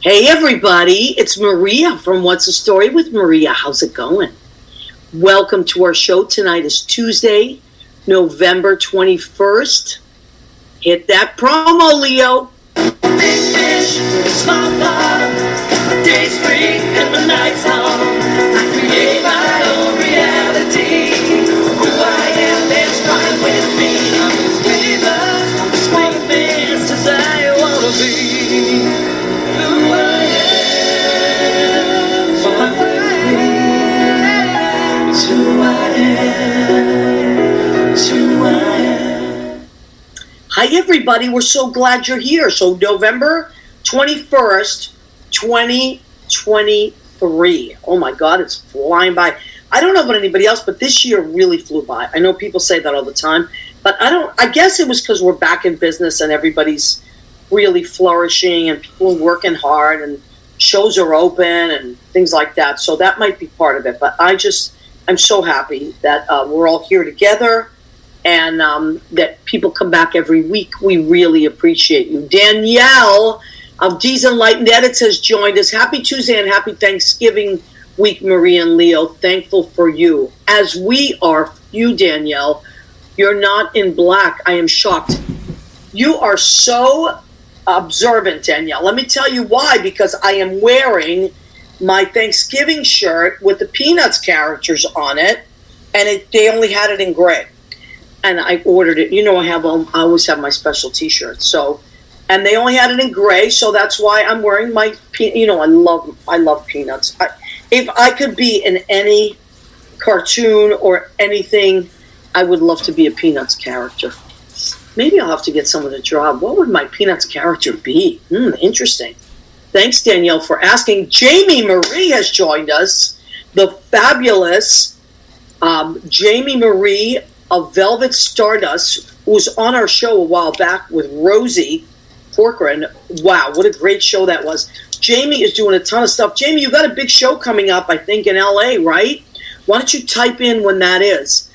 Hey everybody, it's Maria from What's the Story with Maria. How's it going? Welcome to our show. Tonight is Tuesday, November 21st. Hit that promo, Leo. Big fish, small pond, day's free and the night's long. I create my own reality. Who I am is fine with me. I'm as famous, as famous as I wanna be. Who I am, so I'm free. It's who I am, it's who I am. Hi everybody, we're so glad you're here. So November 21st, 2023. Oh my God, it's flying by. I don't know about anybody else, but this year really flew by. I know people say that all the time, but I guess it was because we're back in business and everybody's really flourishing and people are working hard and shows are open and things like that. So that might be part of it. But I'm so happy that we're all here together and that people come back every week. We really appreciate you. Danielle of D's Enlightened Edits has joined us. Happy Tuesday and happy Thanksgiving week, Maria and Leo. Thankful for you. As we are you, Danielle. You're not in black. I am shocked. You are so observant, Danielle. Let me tell you why. Because I am wearing my Thanksgiving shirt with the Peanuts characters on it, and they only had it in gray. And I ordered it. You know, I always have my special T-shirts. So, and they only had it in gray, so that's why I'm wearing my. You know, I love Peanuts. If I could be in any cartoon or anything, I would love to be a Peanuts character. Maybe I'll have to get someone to draw. What would my Peanuts character be? Interesting. Thanks, Danielle, for asking. Jamie Marie has joined us. The fabulous Jamie Marie of Velvet Stardust, who was on our show a while back with Rosie Corcoran. Wow, what a great show that was. Jamie is doing a ton of stuff. Jamie, you got a big show coming up, I think, in LA, right? Why don't you type in when that is?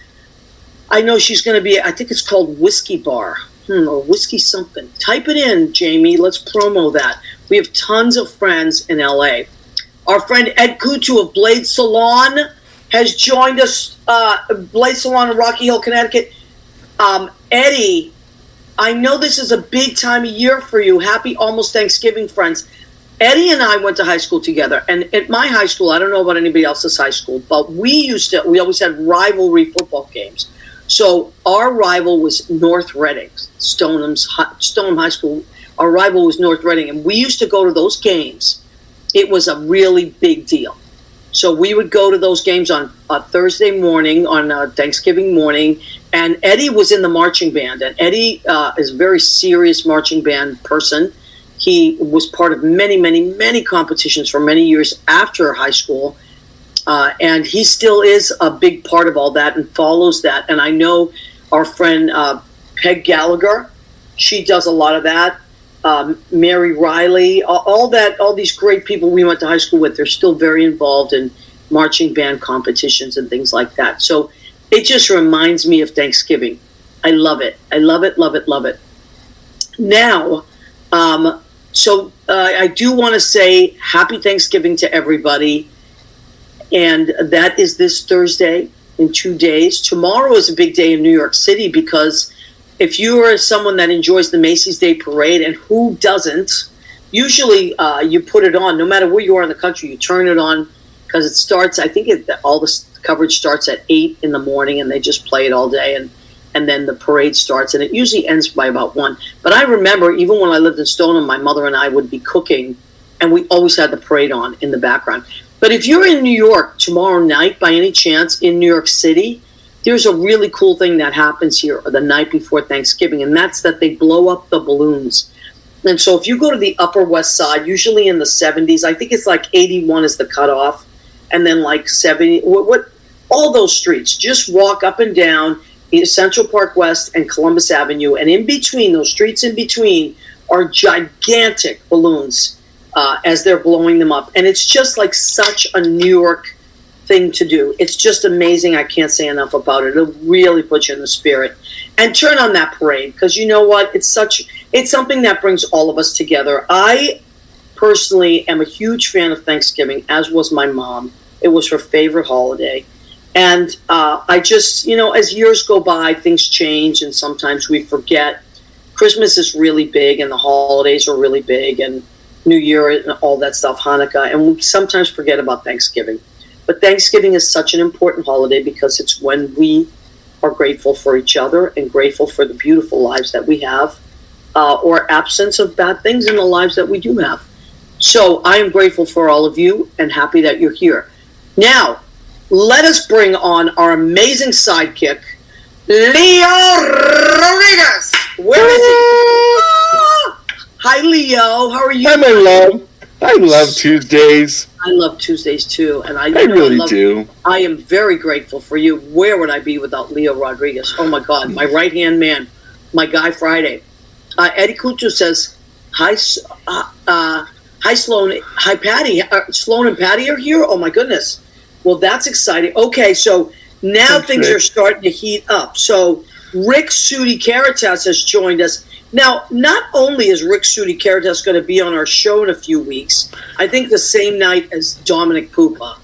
I know she's going to be, I think it's called Whiskey Bar, or Whiskey something. Type it in, Jamie. Let's promo that. We have tons of friends in LA. Our friend Ed Kutu of Blade Salon has joined us. Blade Salon in Rocky Hill, Connecticut. Eddie, I know this is a big time of year for you. Happy almost Thanksgiving, friends. Eddie and I went to high school together, and at my high school, I don't know about anybody else's high school, but we always had rivalry football games. So our rival was North Reading, Stoneham High School. Our rival was North Reading, and we used to go to those games. It was a really big deal. So we would go to those games on Thursday morning, on Thanksgiving morning, and Eddie was in the marching band. And Eddie is a very serious marching band person. He was part of many, many, many competitions for many years after high school. And he still is a big part of all that and follows that. And I know our friend Peg Gallagher, she does a lot of that. Mary Riley, all these great people we went to high school with, they're still very involved in marching band competitions and things like that. So it just reminds me of Thanksgiving. I love it. I love it, love it, love it. Now, I do want to say happy Thanksgiving to everybody. And that is this Thursday in 2 days. Tomorrow is a big day in New York City because if you are someone that enjoys the Macy's Day Parade, and who doesn't, usually you put it on. No matter where you are in the country, you turn it on because it starts, I think all the coverage starts at 8 in the morning and they just play it all day. And then the parade starts, and it usually ends by about 1. But I remember, even when I lived in Stoneham, my mother and I would be cooking, and we always had the parade on in the background. But if you're in New York tomorrow night, by any chance, in New York City, there's a really cool thing that happens here the night before Thanksgiving, and that's that they blow up the balloons. And so if you go to the Upper West Side, usually in the 70s, I think it's like 81 is the cutoff, and then like 70, all those streets, just walk up and down Central Park West and Columbus Avenue, and in between, those streets in between, are gigantic balloons as they're blowing them up. And it's just like such a New York thing to do. It's just amazing. I can't say enough about it. It'll really put you in the spirit. And turn on that parade, because you know what? It's something that brings all of us together. I personally am a huge fan of Thanksgiving, as was my mom. It was her favorite holiday. And I just, as years go by, things change, and sometimes we forget. Christmas is really big, and the holidays are really big, and New Year and all that stuff, Hanukkah, and we sometimes forget about Thanksgiving. But Thanksgiving is such an important holiday because it's when we are grateful for each other and grateful for the beautiful lives that we have, or absence of bad things in the lives that we do have. So I am grateful for all of you and happy that you're here. Now, let us bring on our amazing sidekick, Leo Rodriguez. Where is he? Hi, Leo. How are you? Hi, my love. I love Tuesdays. I love Tuesdays too, and I really do. I am very grateful for you. Where would I be without Leo Rodriguez? Oh my God, my right hand man, my guy Friday. Eddie Kutu says, "Hi, hi, Sloan. Hi, Patty. Sloan and Patty are here. Oh my goodness. Well, that's exciting. Okay, so now things are starting to heat up. So Rick Sudi Caritas has joined us. Now, not only is Rick Sudi Caritas going to be on our show in a few weeks, I think the same night as Dominic Pupa.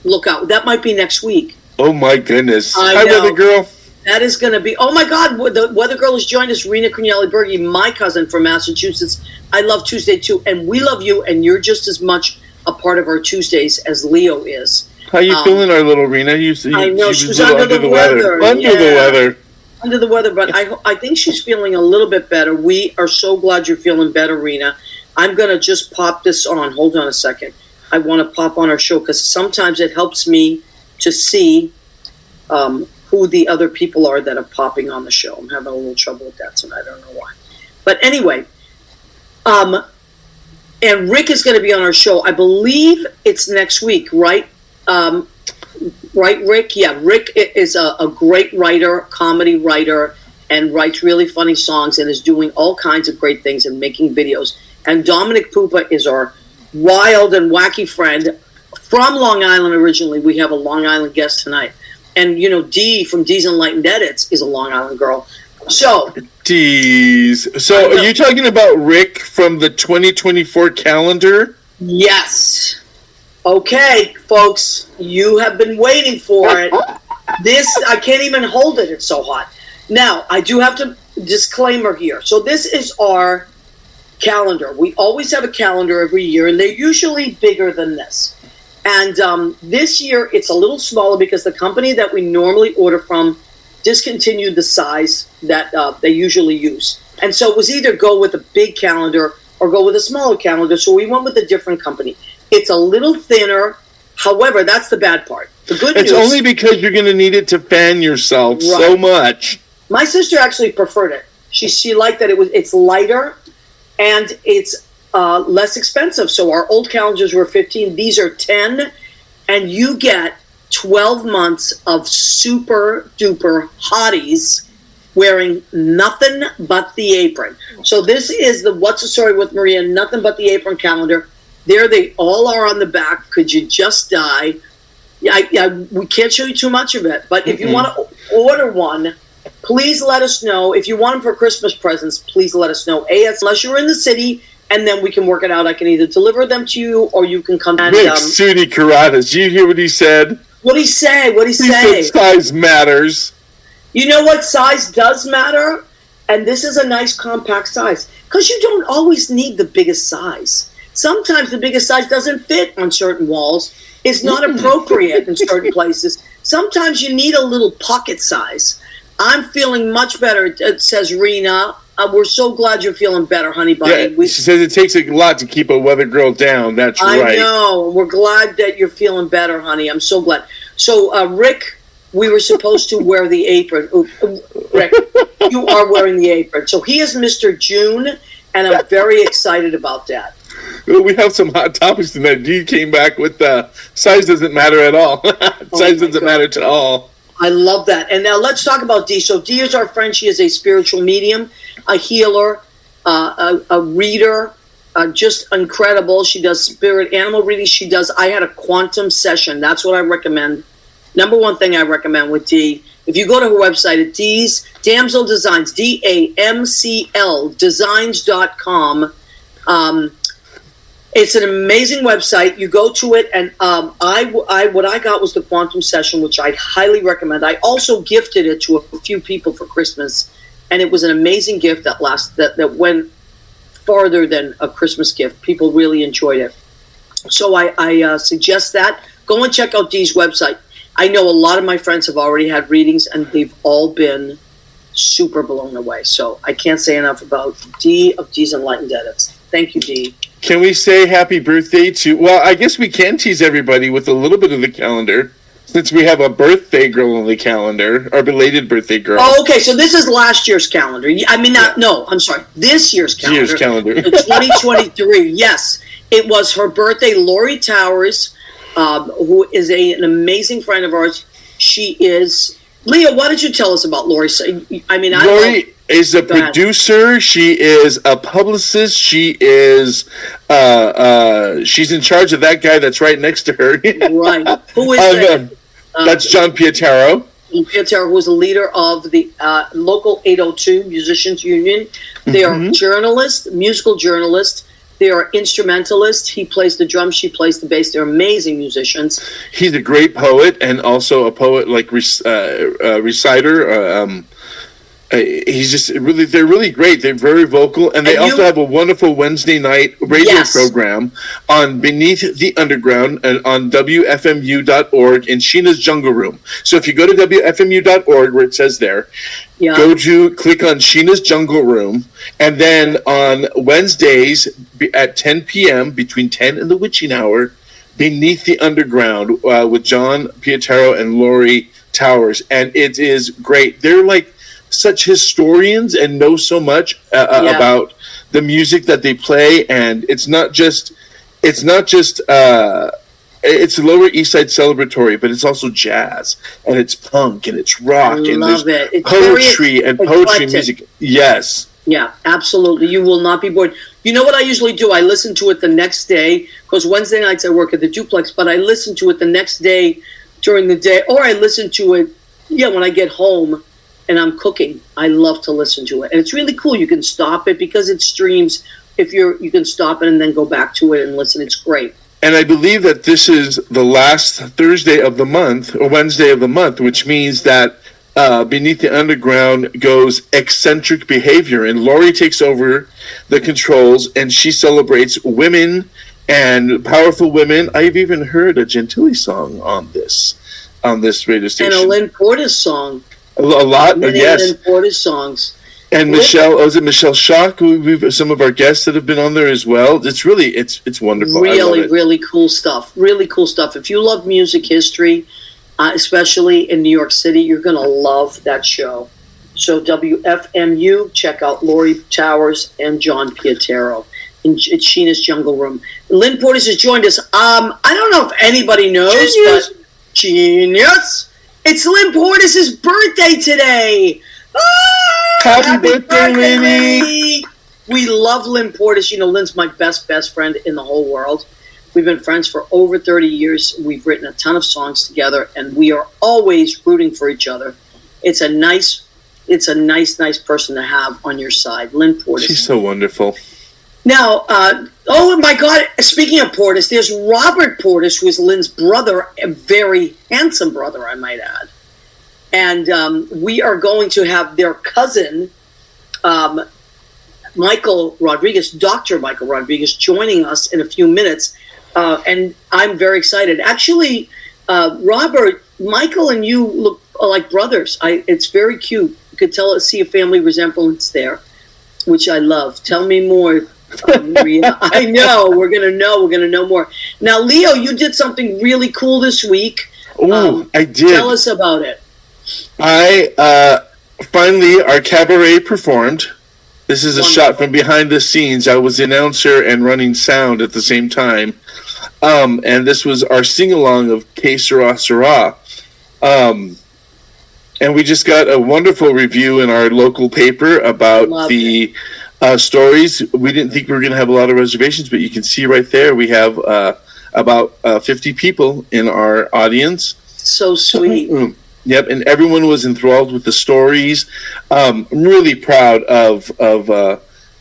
Look out. That might be next week. Oh, my goodness. Hi, Weather Girl. That is going to be... Oh, my God. The Weather Girl has joined us, Rena Cornelli-Berge, my cousin from Massachusetts. I love Tuesday, too. And we love you, and you're just as much a part of our Tuesdays as Leo is. How you feeling, our little Rena? I know. She was under the weather. Under the weather, but I think she's feeling a little bit better. We are so glad you're feeling better, Rena. I'm going to just pop this on. Hold on a second. I want to pop on our show because sometimes it helps me to see who the other people are that are popping on the show. I'm having a little trouble with that tonight. I don't know why. But anyway, and Rick is going to be on our show. I believe it's next week, right? Right, Rick? Yeah, Rick is a great writer, comedy writer, and writes really funny songs and is doing all kinds of great things and making videos. And Dominic Pupa is our wild and wacky friend from Long Island originally. We have a Long Island guest tonight. And, Dee from Dee's Enlightened Edits is a Long Island girl. So... Dee's. So are you talking about Rick from the 2024 calendar? Yes. Okay, folks, you have been waiting for it. I can't even hold it. It's so hot. Now, I do have to disclaimer here. So this is our calendar. We always have a calendar every year, and they're usually bigger than this. And this year, it's a little smaller because the company that we normally order from discontinued the size that they usually use. And so it was either go with a big calendar or go with a smaller calendar. So we went with a different company. It's a little thinner. However, that's the bad part. The good news... It's only because you're going to need it to fan yourself so much. My sister actually preferred it. She liked that it's lighter and it's less expensive. So our old calendars were $15. These are $10. And you get 12 months of super duper hotties wearing nothing but the apron. So this is the What's the Story with Maria, Nothing But the Apron calendar. There they all are on the back. Could you just die? We can't show you too much of it. But if you want to order one, please let us know. If you want them for Christmas presents, please let us know. Unless you're in the city, and then we can work it out. I can either deliver them to you, or you can come and... Rick Sudi Caratas, did you hear what he said? What'd he say? He said size matters. You know what? Size does matter. And this is a nice compact size. Because you don't always need the biggest size. Sometimes the biggest size doesn't fit on certain walls. It's not appropriate in certain places. Sometimes you need a little pocket size. I'm feeling much better, it says Rena. We're so glad you're feeling better, honey bunny. Yeah, she says it takes a lot to keep a weather girl down. That's right. I know. We're glad that you're feeling better, honey. I'm so glad. So, Rick, we were supposed to wear the apron. Rick, you are wearing the apron. So he is Mr. June, and I'm very excited about that. Well, we have some hot topics tonight. Dee came back with size doesn't matter at all. Size doesn't matter at all. I love that. And now let's talk about Dee. So Dee is our friend. She is a spiritual medium, a healer, a reader, just incredible. She does spirit animal readings. I had a quantum session. That's what I recommend. Number one thing I recommend with Dee. If you go to her website at Dee's Damsel Designs, DAMCL Designs.com, It's an amazing website. You go to it, and what I got was the Quantum Session, which I highly recommend. I also gifted it to a few people for Christmas, and it was an amazing gift that went farther than a Christmas gift. People really enjoyed it. So I suggest that. Go and check out Dee's website. I know a lot of my friends have already had readings, and they've all been super blown away. So I can't say enough about Dee of Dee's Enlightened Edits. Thank you, Dee. Can we say happy birthday to... Well, I guess we can tease everybody with a little bit of the calendar, since we have a birthday girl on the calendar, our belated birthday girl. Oh, okay, so this is last year's calendar. I mean, I'm sorry, this year's calendar. Year's calendar. 2023, yes. It was her birthday. Lori Towers, who is an amazing friend of ours. She is... Leah, why don't you tell us about Lori? Lori is a producer. She is a publicist. She is she's in charge of that guy that's right next to her. Right. Who is that? That's John Pietaro. Pietaro, who is the leader of the local 802 Musicians Union. They are journalists, musical journalists. They are instrumentalists. He plays the drums. She plays the bass. They're amazing musicians. He's a great poet and also a poet like reciter. He's just really, they're really great. They're very vocal. And they also have a wonderful Wednesday night radio program on Beneath the Underground and on WFMU.org in Sheena's Jungle Room. So if you go to WFMU.org, where it says there, click on Sheena's Jungle Room. And then on Wednesdays at 10 p.m., between 10 and the witching hour, Beneath the Underground with John Pietaro and Lori Towers. And it is great. They're like such historians and know so much about the music that they play, and it's Lower East Side celebratory, but it's also jazz and it's punk and it's rock and there's poetry and poetry music. Yes. Yeah, absolutely. You will not be bored. You know what I usually do? I listen to it the next day, because Wednesday nights I work at the Duplex, but I listen to it the next day during the day, or I listen to it when I get home and I'm cooking. I love to listen to it. And it's really cool. You can stop it because it streams. You can stop it and then go back to it and listen. It's great. And I believe that this is the last Thursday of the month, or Wednesday of the month, which means that Beneath the Underground goes eccentric behavior. And Lori takes over the controls and she celebrates women and powerful women. I've even heard a Gentili song on this radio station. And a Lynn Portis song. A lot, yes. Lynn Portis songs. And Michelle Schock, we've some of our guests that have been on there as well. It's really, it's wonderful. Really cool stuff. Really cool stuff. If you love music history, especially in New York City, you're going to love that show. So WFMU, check out Lori Towers and John Pietaro. It's Sheena's Jungle Room. Lynn Portis has joined us. I don't know if anybody knows, but genius! It's Lynn Portis' birthday today. Happy birthday, Lynn! We love Lynn Portis. You know, Lynn's my best friend in the whole world. We've been friends for over 30 years. We've written a ton of songs together, and we are always rooting for each other. It's a nice person to have on your side, Lynn Portis. She's so wonderful. Now, oh my God, speaking of Portis, there's Robert Portis, who is Lynn's brother, a very handsome brother, I might add. And we are going to have their cousin, Michael Rodriguez, Dr. Michael Rodriguez, joining us in a few minutes. And I'm very excited. Actually, Robert, Michael and you look like brothers. It's very cute. You could see a family resemblance there, which I love. Tell me more. Maria. I know. We're going to know more. Now, Leo, you did something really cool this week. Oh, I did. Tell us about it. Finally, our cabaret performed. This is a shot from behind the scenes. I was announcer and running sound at the same time. And this was our sing-along of Que Sera Sera. And we just got a wonderful review in our local paper about the stories. We didn't think we were going to have a lot of reservations, but you can see right there we have about 50 people in our audience. So sweet. Yep, and everyone was enthralled with the stories. I'm really proud of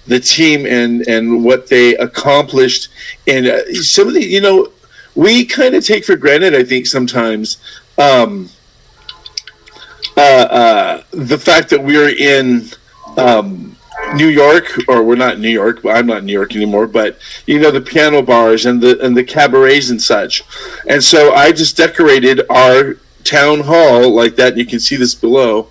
the team and what they accomplished. And some of the, we kind of take for granted, I think, sometimes the fact that we're in New York, or we're not in New York. I'm not in New York anymore, but the piano bars and the cabarets and such. And so I just decorated our town hall like that. You can see this below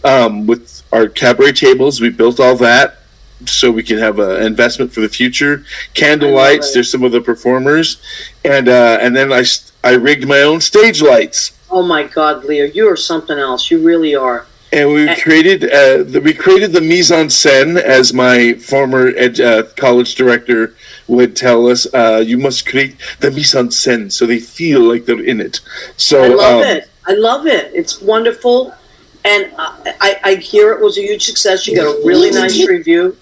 with our cabaret tables. We built all that so we can have an investment for the future. Candle lights. There's some of the performers, and then I rigged my own stage lights. Oh my God, Leo, you are something else. You really are. And we created the mise en scène, as my former college director would tell us. You must create the mise en scène so they feel like they're in it. So I love it. I love it. It's wonderful, and I hear it was a huge success. You got a really nice review,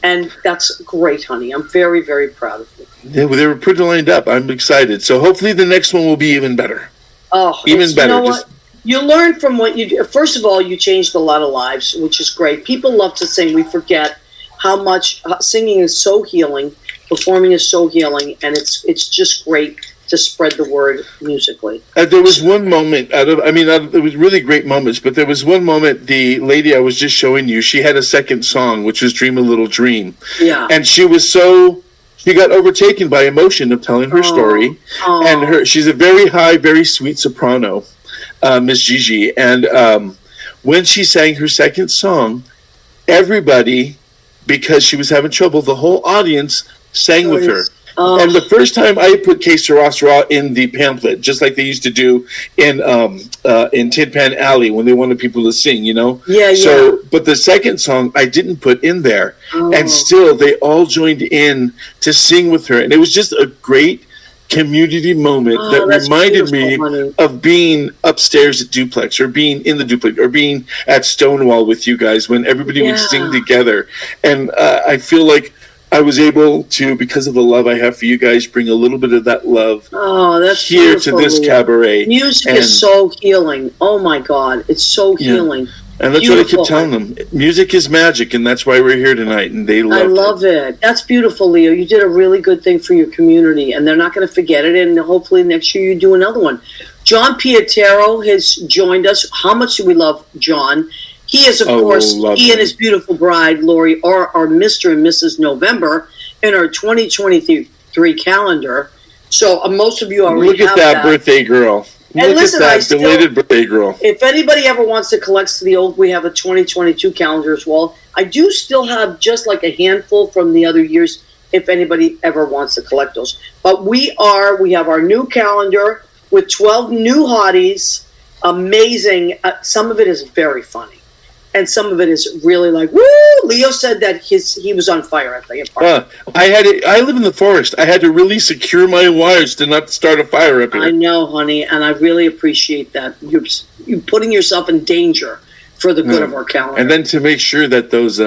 and that's great, honey. I'm very, very proud of you. Yeah, well, they were pretty lined up. I'm excited. So hopefully the next one will be even better. Oh, even better. You know what? You learn from what you do. First of all, you changed a lot of lives, which is great. People love to sing. We forget how much singing is so healing, performing is so healing, and it's just great to spread the word musically. There was one moment there was really great moments, but there was one moment, the lady I was just showing you, she had a second song, which was Dream a Little Dream. Yeah. And she got overtaken by emotion of telling her story. And she's a very high, very sweet soprano. Miss Gigi, and when she sang her second song, everybody, because she was having trouble, the whole audience sang with her. And the first time I put Que Sera Sera in the pamphlet, just like they used to do in Tin Pan Alley when they wanted people to sing, Yeah. But the second song I didn't put in there, and still they all joined in to sing with her, and it was just a great community moment that reminded me of being upstairs at Duplex, or being in the Duplex, or being at Stonewall with you guys when everybody would sing together. And I feel like I was able to, because of the love I have for you guys, bring a little bit of that love here to this cabaret. Music is so healing. Oh my God, it's so healing. And that's beautiful. What I keep telling them. Music is magic, and that's why we're here tonight, and they love it. I love it. That's beautiful, Leo. You did a really good thing for your community, and they're not going to forget it, and hopefully next year you do another one. John Pietero has joined us. How much do we love John? He is, of course, he and his beautiful bride, Lori, are Mr. and Mrs. November in our 2023 calendar. So most of you already have that. Look at that birthday girl. And listen, belated birthday girl. If anybody ever wants to collect the old, we have a 2022 calendar as well. I do still have just like a handful from the other years if anybody ever wants to collect those. But we have our new calendar with 12 new hotties. Amazing. Some of it is very funny. And some of it is really like, woo! Leo said that he was on fire at the apartment. I live in the forest. I had to really secure my wires to not start a fire up here. I know, honey, and I really appreciate that. You're putting yourself in danger for the good of our calendar. And then to make sure that those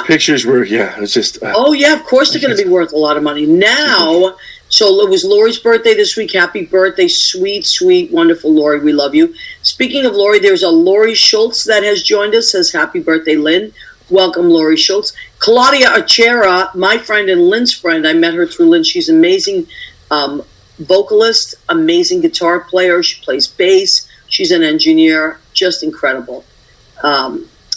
pictures were, it's just... oh, yeah, of course they're going to be worth a lot of money. Now... So it was Lori's birthday this week. Happy birthday, sweet, sweet, wonderful Lori. We love you. Speaking of Lori, there's a Lori Schultz that has joined us. Says happy birthday, Lynn. Welcome, Lori Schultz. Claudia Achera, my friend and Lynn's friend. I met her through Lynn. She's an amazing vocalist, amazing guitar player. She plays bass. She's an engineer. Just incredible.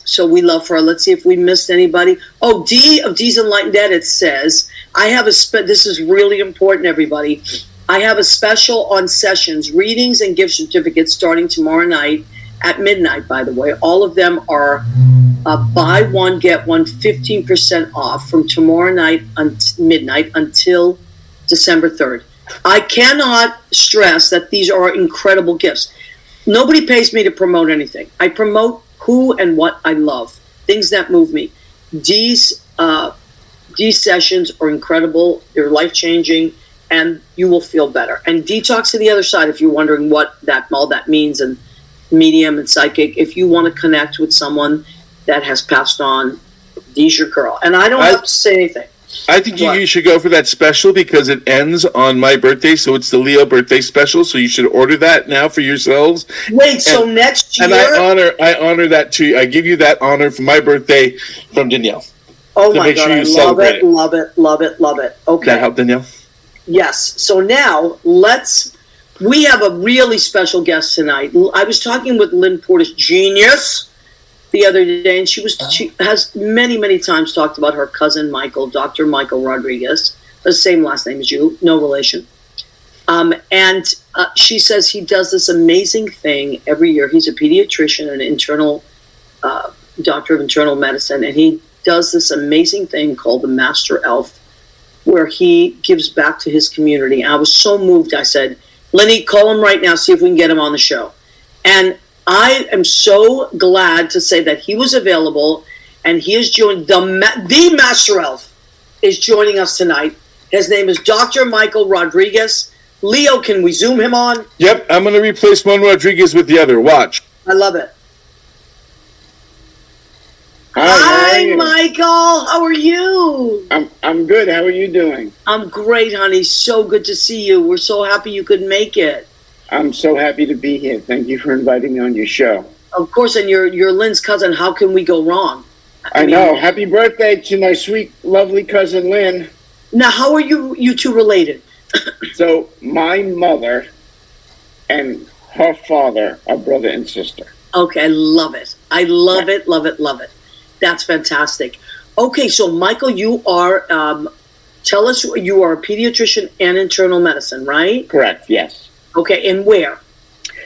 So we love her. Let's see if we missed anybody. Oh, D of D's Enlightened Edit says, I have this is really important, everybody. I have a special on sessions, readings, and gift certificates starting tomorrow night at midnight, by the way. All of them are buy one, get one, 15% off from tomorrow night midnight until December 3rd. I cannot stress that these are incredible gifts. Nobody pays me to promote anything. I promote who and what I love, things that move me. These sessions are incredible. They're life-changing, and you will feel better. And Detox to the Other Side, if you're wondering what all that means, and medium and psychic, if you want to connect with someone that has passed on, Dee's your girl. And I don't have to say anything. I think you should go for that special because it ends on my birthday, so it's the Leo birthday special. So you should order that now for yourselves. Wait, so next year? And I honor that too. I give you that honor for my birthday from Danielle. Oh to my make God, sure you I love celebrate it, love it, love it, love it. Okay. That help, Danielle? Yes. So now we have a really special guest tonight. I was talking with Lynn Portis, genius, the other day, and she has many, many times talked about her cousin Michael, Dr. Michael Rodriguez, the same last name as you, no relation. And she says he does this amazing thing every year. He's a pediatrician and internal doctor of internal medicine, and he does this amazing thing called the Master Elf, where he gives back to his community. And I was so moved. I said, Lenny, call him right now, see if we can get him on the show. And I am so glad to say that he was available, and he is joined. The Master Elf is joining us tonight. His name is Dr. Michael Rodriguez. Leo, can we zoom him on? Yep, I'm going to replace one Rodriguez with the other. Watch. I love it. Hi, Michael. How are you? I'm good. How are you doing? I'm great, honey. So good to see you. We're so happy you could make it. I'm so happy to be here. Thank you for inviting me on your show. Of course, and you're Lynn's cousin. How can we go wrong? I know. Happy birthday to my sweet, lovely cousin Lynn. Now, how are you two related? So, my mother and her father are brother and sister. Okay, I love it. I love it, love it, love it. That's fantastic. Okay, so Michael, you are, tell us, you are a pediatrician and internal medicine, right? Correct, yes. Okay, and where?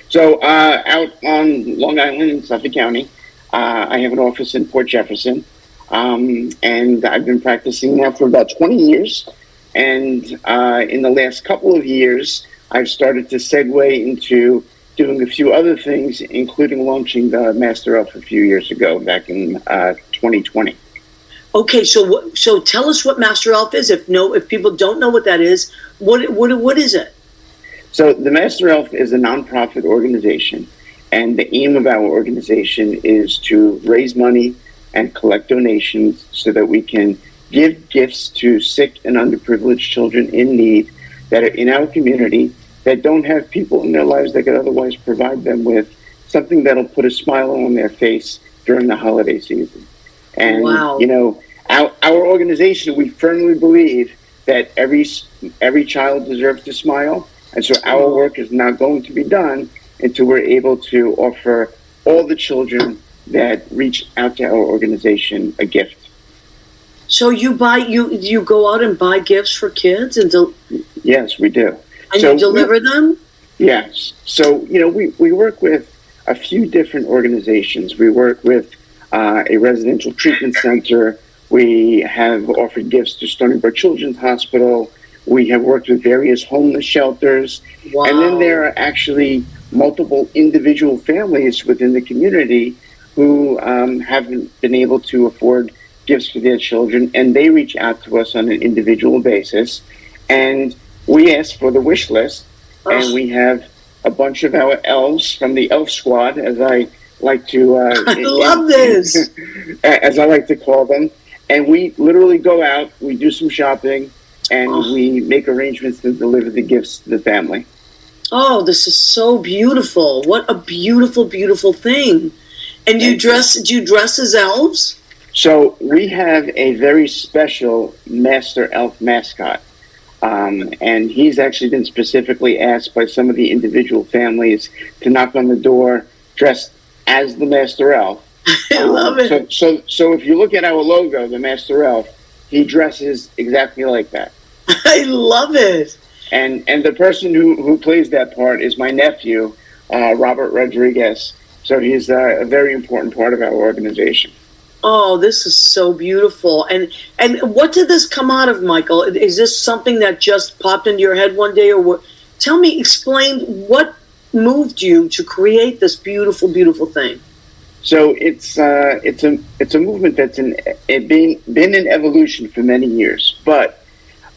So, out on Long Island in Suffolk County, I have an office in Port Jefferson, and I've been practicing now for about 20 years. And in the last couple of years, I've started to segue into doing a few other things, including launching the Master Elf a few years ago, back in 2020. Okay, so tell us what Master Elf is. If people don't know what that is, what is it? So the Master Elf is a nonprofit organization, and the aim of our organization is to raise money and collect donations so that we can give gifts to sick and underprivileged children in need that are in our community that don't have people in their lives that could otherwise provide them with something that'll put a smile on their face during the holiday season. And, wow. You know, our organization, we firmly believe that every child deserves to smile. And so our work is not going to be done until we're able to offer all the children that reach out to our organization a gift. So you go out and buy gifts for kids and yes, we do. And you deliver them? Yes. So, you know, we work with a few different organizations. We work with a residential treatment center. We have offered gifts to Stony Brook Children's Hospital. We have worked with various homeless shelters. Wow. And then there are actually multiple individual families within the community who haven't been able to afford gifts for their children, and they reach out to us on an individual basis. And we ask for the wish list, and we have a bunch of our elves from the elf squad, as I like to I love this. as I like to call them. And we literally go out, we do some shopping, and we make arrangements to deliver the gifts to the family. Oh, this is so beautiful. What a beautiful, beautiful thing. And do you dress as elves? So we have a very special Master Elf mascot. And he's actually been specifically asked by some of the individual families to knock on the door dressed as the Master Elf. I love it. So if you look at our logo, the Master Elf, he dresses exactly like that. I love it. And the person who plays that part is my nephew, Robert Rodriguez. So he's a very important part of our organization. Oh, this is so beautiful. And what did this come out of, Michael? Is this something that just popped into your head one day, or what? Explain what moved you to create this beautiful, beautiful thing. So it's a movement that's been in evolution for many years. But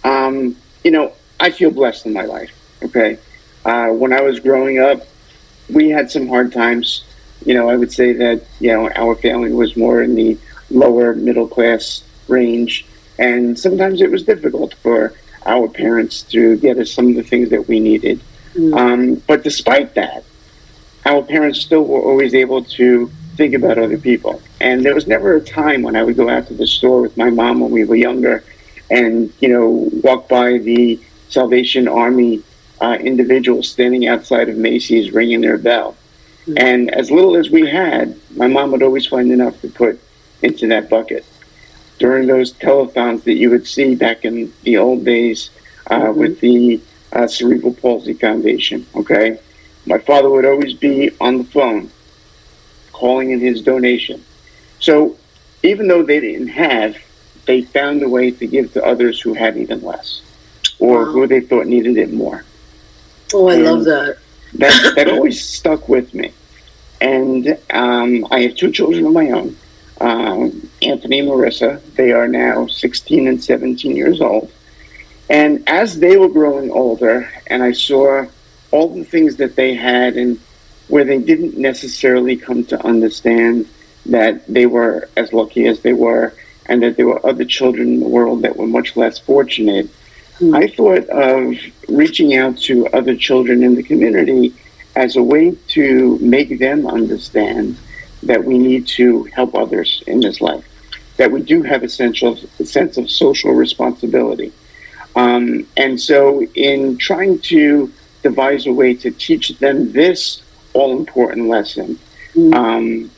you know, I feel blessed in my life. Okay, when I was growing up, we had some hard times. You know, I would say that, you know, our family was more in the lower middle class range, and sometimes it was difficult for our parents to get us some of the things that we needed. But despite that, our parents still were always able to think about other people. And there was never a time when I would go out to the store with my mom when we were younger and, walk by the Salvation Army individuals standing outside of Macy's ringing their bell. Mm-hmm. And as little as we had, my mom would always find enough to put into that bucket. During those telethons that you would see back in the old days with the Cerebral Palsy Foundation, okay? My father would always be on the phone calling in his donation. So even though they didn't have, they found a way to give to others who had even less or who they thought needed it more. Oh, I love that. That always stuck with me. And I have two children of my own, Anthony and Marissa. They are now 16 and 17 years old. And as they were growing older and I saw all the things that they had and where they didn't necessarily come to understand that they were as lucky as they were and that there were other children in the world that were much less fortunate, I thought of reaching out to other children in the community as a way to make them understand that we need to help others in this life, that we do have a sense of social responsibility. And so in trying to devise a way to teach them this all-important lesson,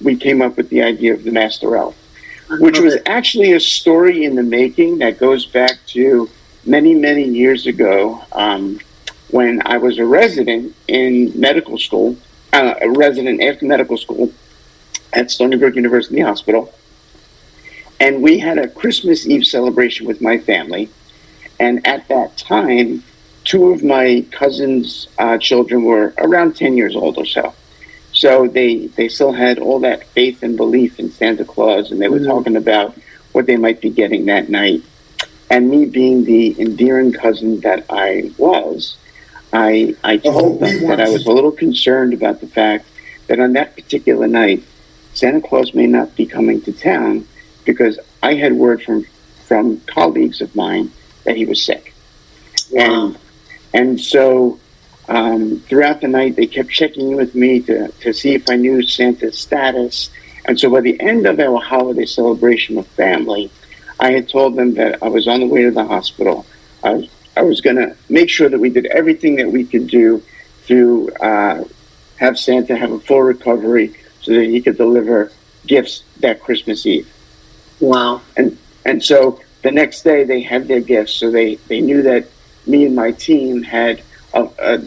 we came up with the idea of the Master Elf, which was actually a story in the making that goes back to many, many years ago when I was a resident in medical school, a resident after medical school at Stony Brook University Hospital. And we had a Christmas Eve celebration with my family. And at that time, two of my cousins' children were around 10 years old or so. So they still had all that faith and belief in Santa Claus, and they were talking about what they might be getting that night. And me being the endearing cousin that I was, I told them that I was a little concerned about the fact that on that particular night, Santa Claus may not be coming to town because I had word from colleagues of mine that he was sick. Wow. And so throughout the night, they kept checking in with me to see if I knew Santa's status. And so by the end of our holiday celebration with family, I had told them that I was on the way to the hospital. I was going to make sure that we did everything that we could do to have Santa have a full recovery so that he could deliver gifts that Christmas Eve. Wow. And so the next day they had their gifts, so they knew that me and my team had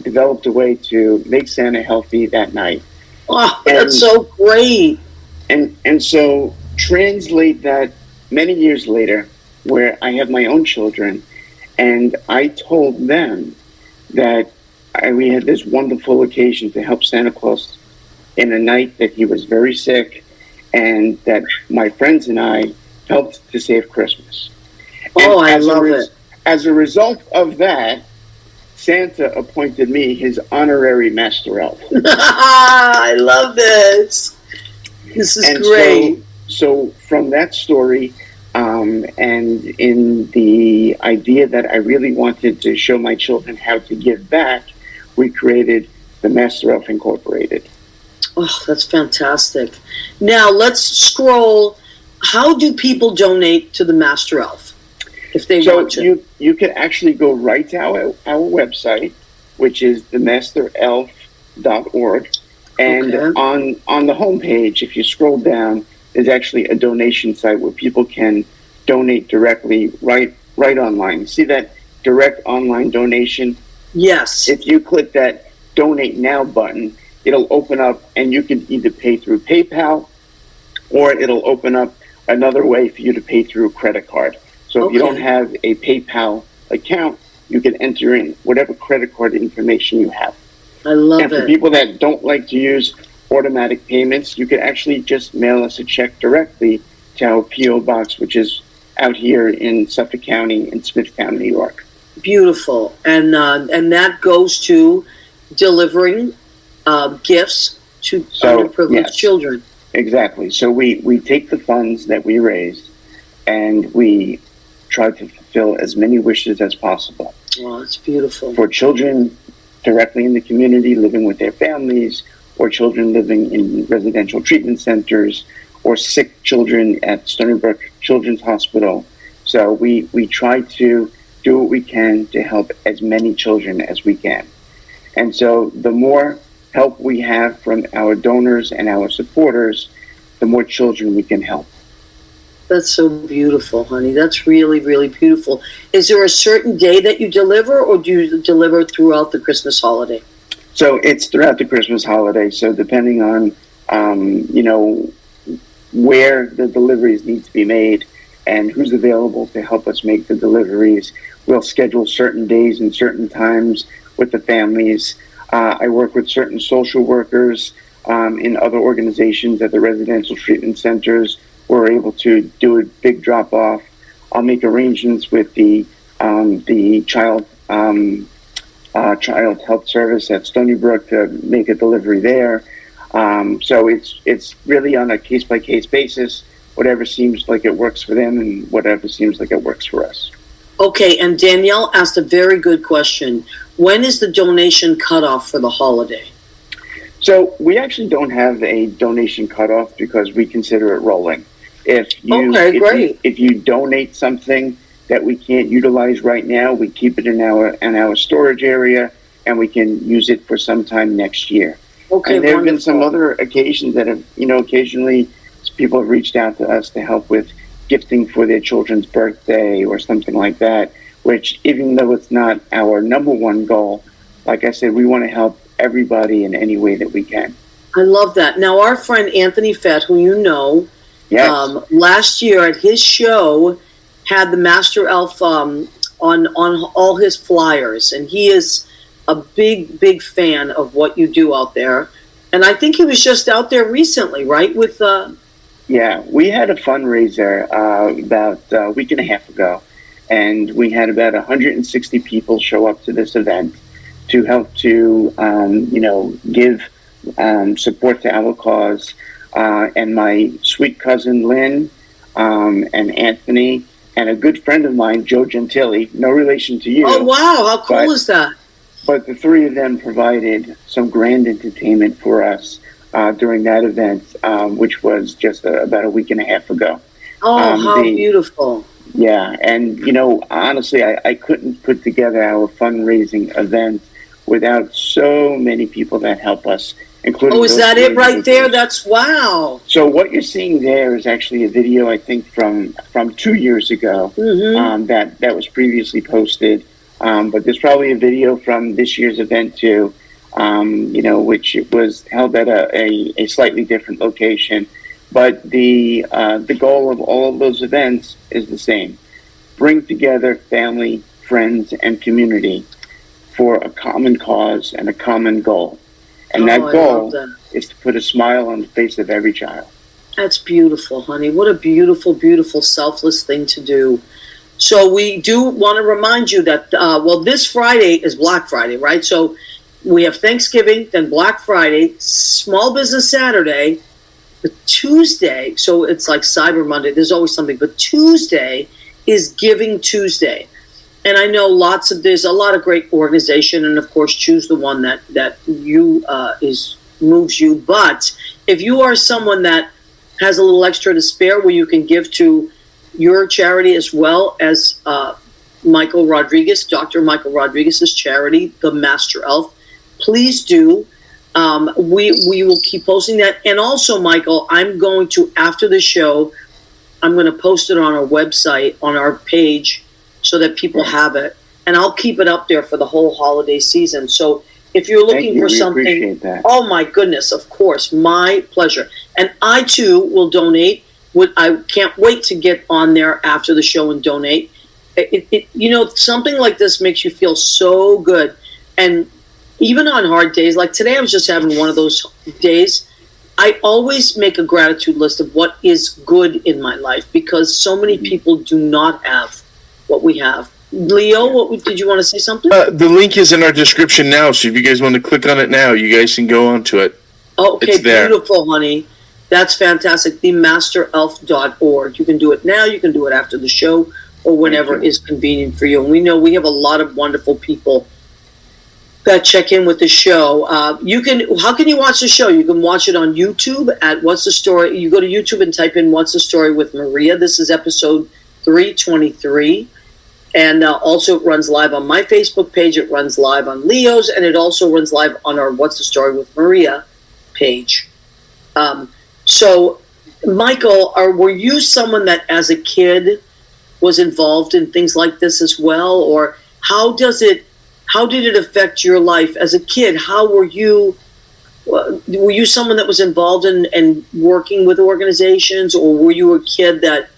developed a way to make Santa healthy that night. Oh, that's so great. And so translate that many years later, where I have my own children, and I told them that we had this wonderful occasion to help Santa Claus in a night that he was very sick, and that my friends and I helped to save Christmas. Oh, I love it. As a result of that, Santa appointed me his honorary Master Elf. I love this. This is great. So from that story, and in the idea that I really wanted to show my children how to give back, we created the Master Elf Incorporated. Oh, that's fantastic. Now let's scroll. How do people donate to the Master Elf if they want to? You can actually go right to our website, which is themasterelf.org. And on the homepage, if you scroll down, there's actually a donation site where people can donate directly right online. You see that direct online donation? Yes. If you click that Donate Now button, it'll open up and you can either pay through PayPal or it'll open up another way for you to pay through a credit card. So if you don't have a PayPal account, you can enter in whatever credit card information you have. I love it. And for people that don't like to use automatic payments, you can actually just mail us a check directly to our P.O. Box, which is out here in Suffolk County in Smithtown, New York. Beautiful. And that goes to delivering gifts to underprivileged children. Exactly. So we take the funds that we raise and we try to fulfill as many wishes as possible. Oh, it's beautiful. For children directly in the community, living with their families, or children living in residential treatment centers, or sick children at Stony Brook Children's Hospital. So we try to do what we can to help as many children as we can. And so the more help we have from our donors and our supporters, the more children we can help. That's so beautiful, honey. That's really, really beautiful. Is there a certain day that you deliver, or do you deliver throughout the Christmas holiday? So it's throughout the Christmas holiday. So depending on, where the deliveries need to be made and who's available to help us make the deliveries, we'll schedule certain days and certain times with the families. I work with certain social workers in other organizations at the residential treatment centers. We're able to do a big drop-off. I'll make arrangements with the child health service at Stony Brook to make a delivery there. So it's really on a case-by-case basis, whatever seems like it works for them and whatever seems like it works for us. Okay, and Danielle asked a very good question. When is the donation cutoff for the holiday? So we actually don't have a donation cutoff because we consider it rolling. If you donate something that we can't utilize right now, we keep it in our storage area and we can use it for some time next year. Okay, and there have been some other occasions that have, occasionally people have reached out to us to help with gifting for their children's birthday or something like that, which even though it's not our number one goal, like I said, we want to help everybody in any way that we can. I love that. Now, our friend Anthony Fett, who you know, yes. Last year at his show had the Master Elf on all his flyers, and he is a big fan of what you do out there. And I think he was just out there recently, right? With yeah, we had a fundraiser about a week and a half ago, and we had about 160 people show up to this event to help to give support to our cause. And my sweet cousin Lynn and Anthony and a good friend of mine, Joe Gentili, no relation to you. Oh wow, how cool is that? But the three of them provided some grand entertainment for us during that event, which was just about a week and a half ago. Oh, how beautiful. Yeah, and, honestly, I couldn't put together our fundraising event without so many people that help us, including... Oh, is that it right there? That's wow. So what you're seeing there is actually a video, I think, from 2 years ago that was previously posted. But there's probably a video from this year's event too, which was held at a slightly different location. But the goal of all of those events is the same: bring together family, friends, and community for a common cause and a common goal. And that goal is to put a smile on the face of every child. That's beautiful, honey. What a beautiful, beautiful, selfless thing to do. So we do want to remind you that, this Friday is Black Friday, right? So we have Thanksgiving, then Black Friday, Small Business Saturday, but Tuesday, so it's like Cyber Monday, there's always something, but Tuesday is Giving Tuesday. And I know there's a lot of great organization, and of course, choose the one that you moves you. But if you are someone that has a little extra to spare where you can give to your charity as well as Michael Rodriguez, Dr. Michael Rodriguez's charity, the Master Elf, please do. We will keep posting that. And also, Michael, I'm going to, after the show, I'm going to post it on our website, on our page, so that people have it. And I'll keep it up there for the whole holiday season. So if you're looking for something, oh my goodness, of course, my pleasure. And I too will donate. I can't wait to get on there after the show and donate. Something like this makes you feel so good. And even on hard days, like today I was just having one of those days, I always make a gratitude list of what is good in my life, because so many people do not have what we have. Leo, did you want to say something? The link is in our description now, so if you guys want to click on it now, you guys can go onto it. Okay, beautiful, honey. That's fantastic. TheMasterElf.org. You can do it now, you can do it after the show, or whenever is convenient for you. And we know we have a lot of wonderful people check in with the show. How can you watch the show? You can watch it on YouTube at What's the Story. You go to YouTube and type in What's the Story with Maria. This is episode 323. And also it runs live on my Facebook page. It runs live on Leo's. And it also runs live on our What's the Story with Maria page. So, Michael, were you someone that as a kid was involved in things like this as well? Or how did it affect your life as a kid? How were you someone that was involved in working with organizations, or were you a kid that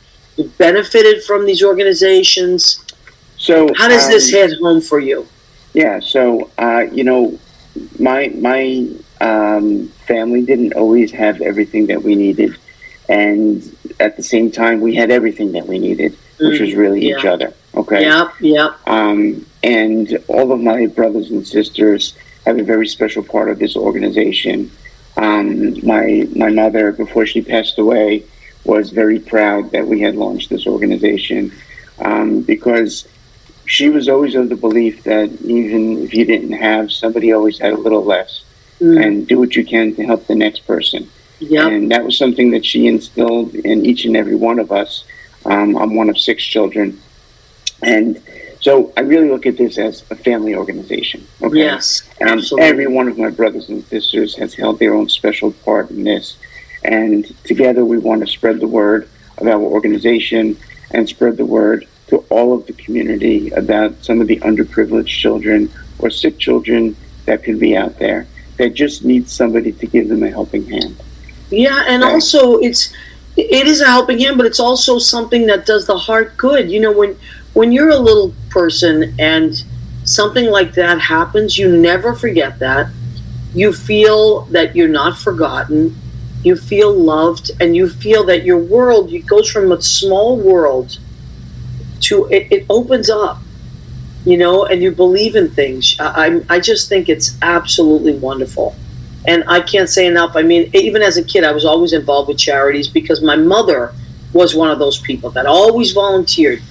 benefited from these organizations? So how does this hit home for you? Yeah, so my family didn't always have everything that we needed, and at the same time, we had everything that we needed, which was really each other. Okay. Yep. And all of my brothers and sisters have a very special part of this organization. My mother, before she passed away, was very proud that we had launched this organization, because she was always of the belief that even if you didn't have, somebody always had a little less, and do what you can to help the next person. Yep. And that was something that she instilled in each and every one of us. I'm one of 6 children. And so I really look at this as a family organization. Okay? Yes, and absolutely. Every one of my brothers and sisters has held their own special part in this. And together we want to spread the word of our organization and spread the word to all of the community about some of the underprivileged children or sick children that could be out there that just need somebody to give them a helping hand. Yeah, and also it is a helping hand, but it's also something that does the heart good. You know, when you're a little person and something like that happens, you never forget that. You feel that you're not forgotten. You feel loved, and you feel that your world, it goes from a small world to it opens up, you know, and you believe in things. I just think it's absolutely wonderful. And I can't say enough. I mean, even as a kid, I was always involved with charities because my mother was one of those people that always volunteered,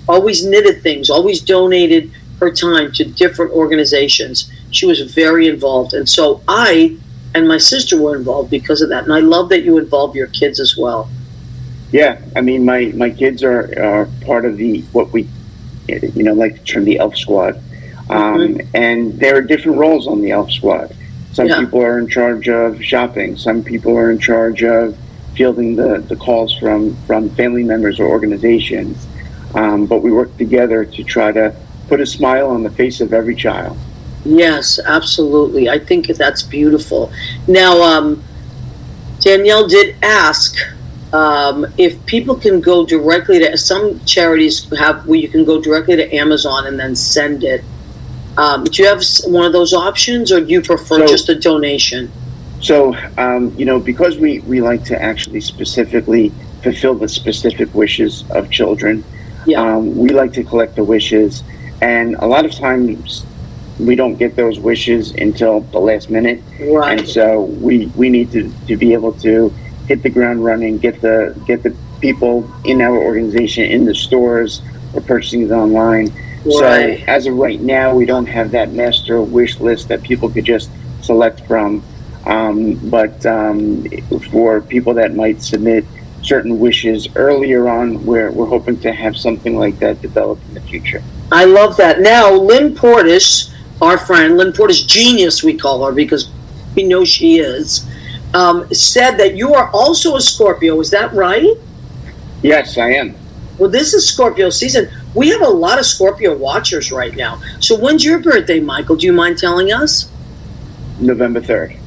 always knitted things, always donated her time to different organizations. She was very involved. And so I and my sister were involved because of that. And I love that you involve your kids as well. Yeah, I mean, my kids are part of what we, like to term the Elf Squad. And there are different roles on the Elf Squad. Some people are in charge of shopping. Some people are in charge of fielding the calls from family members or organizations. But we work together to try to put a smile on the face of every child. Yes, absolutely. I think that's beautiful. Now, Danielle did ask if people can go directly to, some charities have where you can go directly to Amazon and then send it. Do you have one of those options, or do you prefer just a donation? So, because we like to actually specifically fulfill the specific wishes of children, we like to collect the wishes, and a lot of times we don't get those wishes until the last minute. Right. And so we need to be able to hit the ground running, get the people in our organization in the stores or purchasing it online. Right. So as of right now, we don't have that master wish list that people could just select from. But for people that might submit certain wishes earlier on, we're hoping to have something like that develop in the future. I love that. Now, Lynn Portis, our friend, Lynn Portis Genius, we call her because we know she is, said that you are also a Scorpio. Is that right? Yes, I am. Well, this is Scorpio season. We have a lot of Scorpio watchers right now. So when's your birthday, Michael? Do you mind telling us? November 3rd.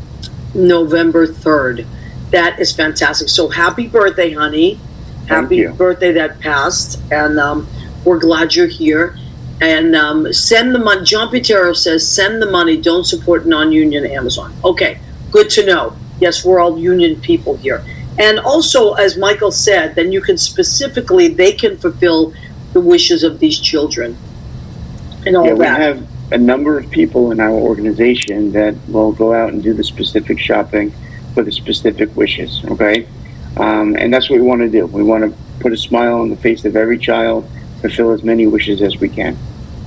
November 3rd. That is fantastic. So happy birthday, honey. Happy birthday that passed. And we're glad you're here. And send the money. John Pitero says, send the money. Don't support non-union Amazon. Okay, good to know. Yes, we're all union people here. And also, as Michael said, then you can specifically, they can fulfill the wishes of these children and all that. We have a number of people in our organization that will go out and do the specific shopping for the specific wishes, okay? And that's what we want to do. We want to put a smile on the face of every child, fulfill as many wishes as we can.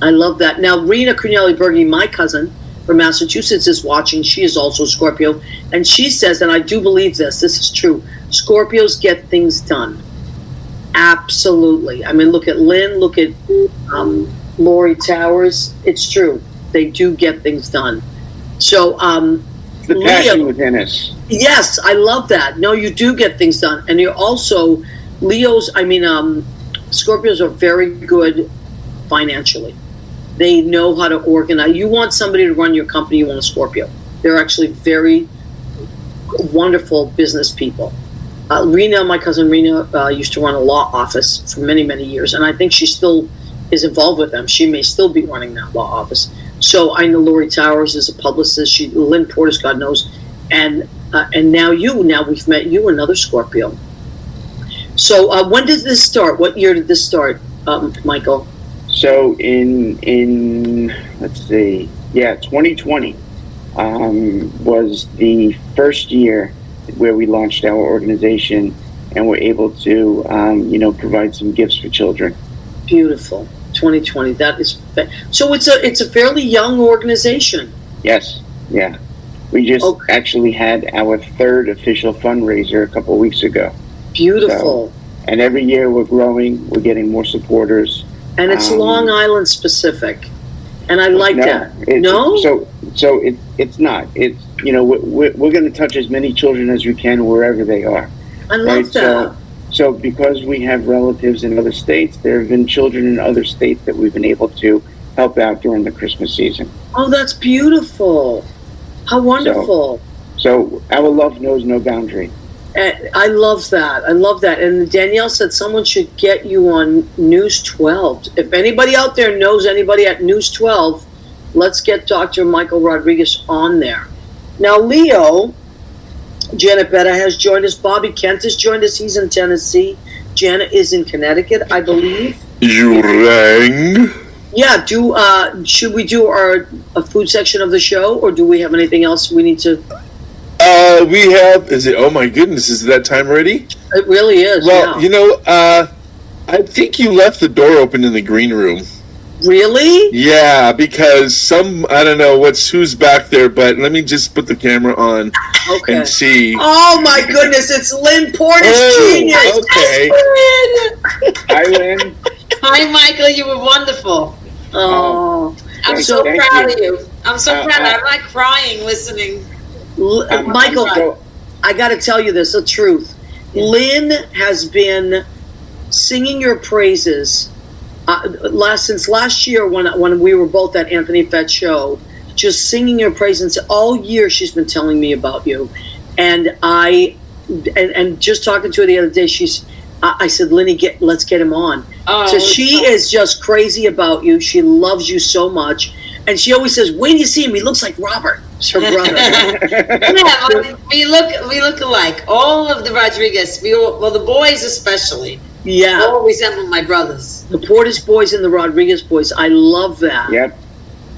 I love that. Now, Rena Corneli Berge, my cousin, from Massachusetts is watching. She is also a Scorpio. And she says, and I do believe this is true, Scorpios get things done. Absolutely. I mean, look at Lynn, look at Lori Towers. It's true. They do get things done. So, the passion within us. Yes, I love that. No, you do get things done. And you're also, Scorpios are very good financially. They know how to organize. You want somebody to run your company, you want a Scorpio. They're actually very wonderful business people. Rena, my cousin Rena, used to run a law office for many, many years, and I think she still is involved with them. She may still be running that law office. So I know Lori Towers is a publicist. Lynn Portis, God knows, and now we've met you, another Scorpio. So when did this start? What year did this start, Michael? So in let's see, 2020 was the first year where we launched our organization and were able to provide some gifts for children. Beautiful. 2020. That is so. It's a fairly young organization. Yes. Yeah. We just actually had our third official fundraiser a couple of weeks ago. Beautiful. So, and every year we're growing. We're getting more supporters. And it's Long Island specific, and I like that. So it's not. It's we're going to touch as many children as we can wherever they are. I love that. So because we have relatives in other states, there have been children in other states that we've been able to help out during the Christmas season. Oh, that's beautiful! How wonderful! So our love knows no boundary. I love that. I love that. And Danielle said someone should get you on News 12. If anybody out there knows anybody at News 12, let's get Dr. Michael Rodriguez on there. Now, Leo, Janet Betta has joined us. Bobby Kent has joined us. He's in Tennessee. Janet is in Connecticut, I believe. You rang? Yeah. Should we do a food section of the show, or do we have anything else we need to... We have, oh my goodness, is it that time already? It really is. Well, I think you left the door open in the green room. Really? Yeah, because I don't know who's back there, but let me just put the camera on and see. Oh my goodness, it's Lynn Portis, genius. Okay. Hi, Lynn. Hi, Michael, you were wonderful. Oh. I'm so proud of you. I'm so proud. I'm like crying listening. Michael, I got to tell you the truth. Lynn has been singing your praises since last year when we were both at Anthony Fett's show, just singing your praises. All year she's been telling me about you. And and just talking to her the other day, I said, Linny, let's get him on. So she is just crazy about you. She loves you so much. And she always says, when you see him, he looks like Robert. It's her brother. Yeah, we look alike. All of the Rodriguez, the boys especially. Yeah. All resemble my brothers. The Portis boys and the Rodriguez boys. I love that. Yep.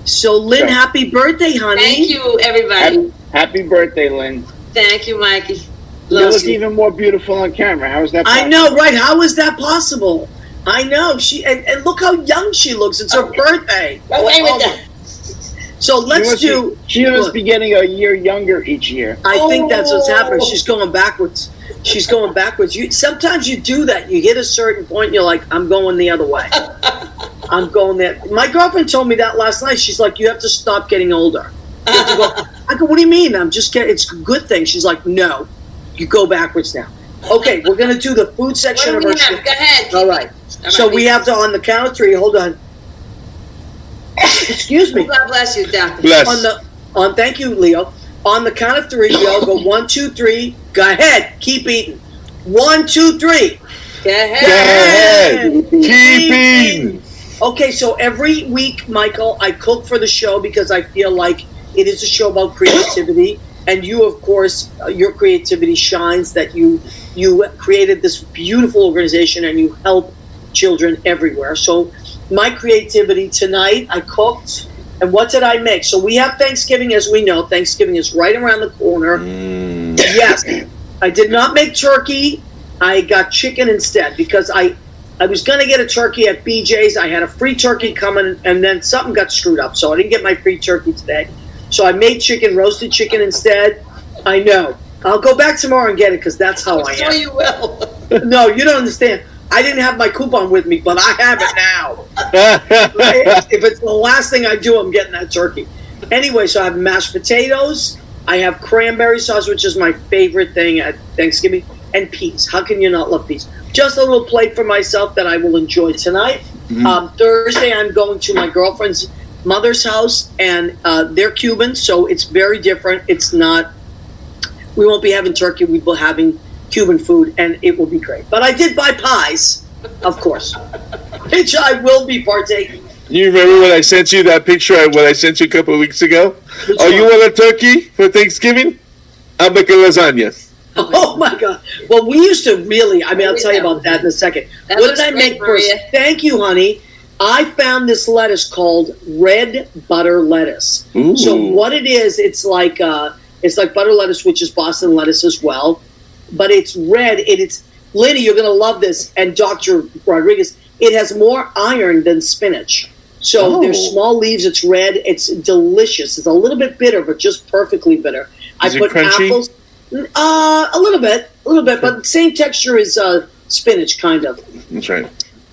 So, Lynn, happy birthday, honey. Thank you, everybody. Happy birthday, Lynn. Thank you, Mikey. You look even more beautiful on camera. How is that possible? I know, right? How is that possible? I know. And look how young she looks. It's her birthday. Go away with that. So let's do... She must be getting a year younger each year. I think that's what's happening. She's going backwards. Sometimes you do that. You hit a certain point and you're like, I'm going the other way. I'm going there. My girlfriend told me that last night. She's like, you have to stop getting older. You have to go. I go, what do you mean? It's a good thing. She's like, no, you go backwards now. Okay, we're going to do the food section of our show. Go ahead. All right. So we have to, on the count of three, hold on. Excuse me. God bless you, Doctor. Bless. Thank you, Leo. On the count of three, we all go 1, 2, 3. Go ahead. Keep eating. 1, 2, 3. Go ahead. Go ahead. Keep eating. Okay, so every week, Michael, I cook for the show because I feel like it is a show about creativity. And you, of course, your creativity shines that you created this beautiful organization and you help children everywhere. So my creativity tonight, I cooked. And what did I make? So we have Thanksgiving, as we know. Thanksgiving is right around the corner. Yes. I did not make turkey. I got chicken instead because I was going to get a turkey at BJ's. I had a free turkey coming, and then something got screwed up. So I didn't get my free turkey today. So I made roasted chicken instead. I know. I'll go back tomorrow and get it because that's how I am. I'm sure you will. No, you don't understand. I didn't have my coupon with me, but I have it now. If it's the last thing I do, I'm getting that turkey. Anyway, so I have mashed potatoes. I have cranberry sauce, which is my favorite thing at Thanksgiving, and peas. How can you not love peas? Just a little plate for myself that I will enjoy tonight. Thursday, I'm going to my girlfriend's mother's house, and they're Cuban, so it's very different. It's not, we won't be having turkey, we'll be having Cuban food, and it will be great. But I did buy pies, of course, which I will be partaking. You remember when I sent you that picture, what I sent you a couple of weeks ago? Which You one? want a turkey for Thanksgiving? I'll make a lasagna. Oh my God. Well, we used to really, I'll tell you about that in a second. That What looks did I great, make first? Maria. Thank you, honey. I found this lettuce called red butter lettuce. Ooh. So what it is, it's like butter lettuce, which is Boston lettuce as well, but it's red. It's Lenny, you're gonna love this, and Dr. Rodriguez. It has more iron than spinach. So there's small leaves. It's red. It's delicious. It's a little bit bitter, but just perfectly bitter. Is I it put crunchy? apples. A little bit, but same texture as spinach, kind of. That's right.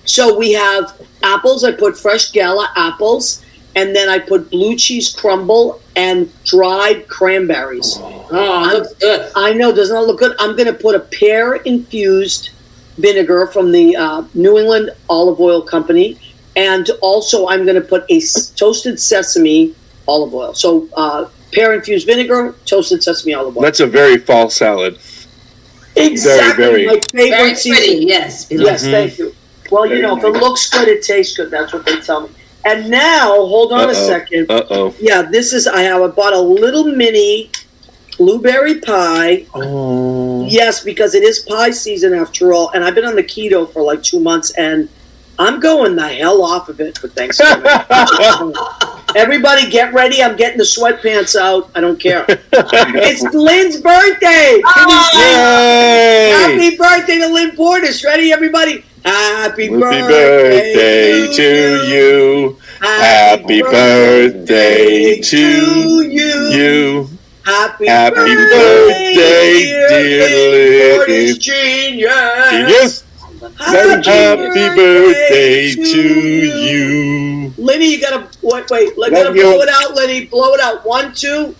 So we have apples. I put fresh Gala apples, and then I put blue cheese crumble and dried cranberries. Oh, it looks good. I know, doesn't that look good? I'm going to put a pear-infused vinegar from the New England Olive Oil Company, and also I'm going to put a toasted sesame olive oil. So pear-infused vinegar, toasted sesame olive oil. That's a very fall salad. Exactly very- my favorite Very season. pretty, yes. Yes, thank you. Well, you know, if it looks good, it tastes good. That's what they tell me. And now, hold on a second. Uh-oh. Yeah, this is, I bought a little mini blueberry pie. Oh. Yes, because it is pie season after all. And I've been on the keto for like 2 months, and I'm going the hell off of it for Thanksgiving. Everybody get ready. I'm getting the sweatpants out. I don't care. It's Lynn's birthday. Can you sing? Yay! Happy birthday to Lynn Portis. Ready, everybody? Happy Happy birthday to you. Happy birthday to you. Happy birthday, dear Portis Lynn. Genius. Genius. Happy birthday to you. Lenny, you gotta wait. Gotta Love you. blow it out, Lenny. Blow it out. 1, 2.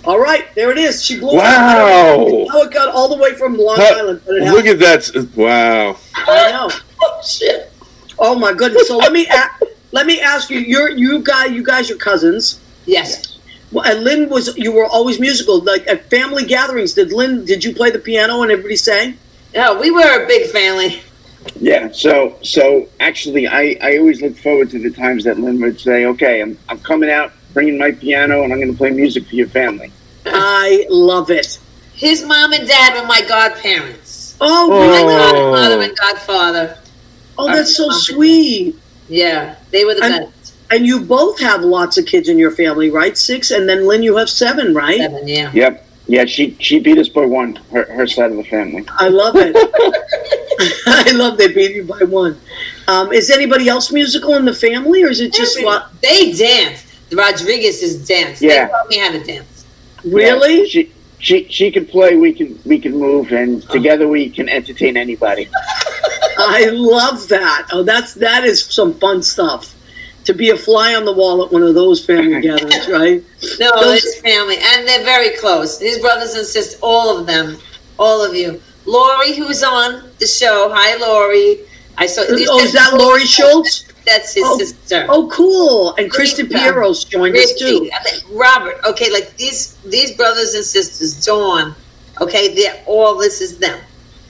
All right, there it is. She blew it out. Wow. How it got all the way from Long Island. But it Look at that. Wow. I know. Oh, shit. Oh my goodness. So let me ask you. You guys are cousins. Yes. Well, and Lynn you were always musical. Like at family gatherings, did you play the piano and everybody sang? No, we were a big family. Yeah, so actually, I always look forward to the times that Lynn would say, "Okay, I'm coming out, bringing my piano, and I'm going to play music for your family." I love it. His mom and dad were my godparents. Oh, My really? godmother and godfather. Oh, that's so sweet. Yeah, they were the And- best. And you both have lots of kids in your family, right? 6, and then Lynn, you have 7, right? 7, yeah. Yep. Yeah, she beat us by 1. Her side of the family. I love it. I love they beat you by 1. Is anybody else musical in the family, or is it just what? They dance. The Rodriguez's dance. Yeah. They taught me how to dance. Really? Yeah, she can play. We can move, and together we can entertain anybody. I love that. Oh, that is some fun stuff. To be a fly on the wall at one of those family gatherings, right? No, Those- it's family, and they're very close. His brothers and sisters, all of them, all of you. Lori, who's on the show. Hi, Lori. I saw. Oh, is that Lori Schultz? That's his sister. Oh, cool. And Kristen Piero's joined us too. Richie, I think Robert. Okay, like these brothers and sisters, Dawn. Okay, they're all. This is them.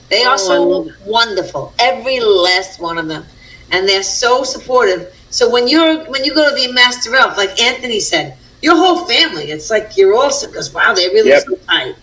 They are Oh, I love so it. wonderful. Every last one of them, and they're so supportive. So when you go to the Master Elf, like Anthony said, your whole family, it's like you're awesome because wow, they're really Yep. so tight.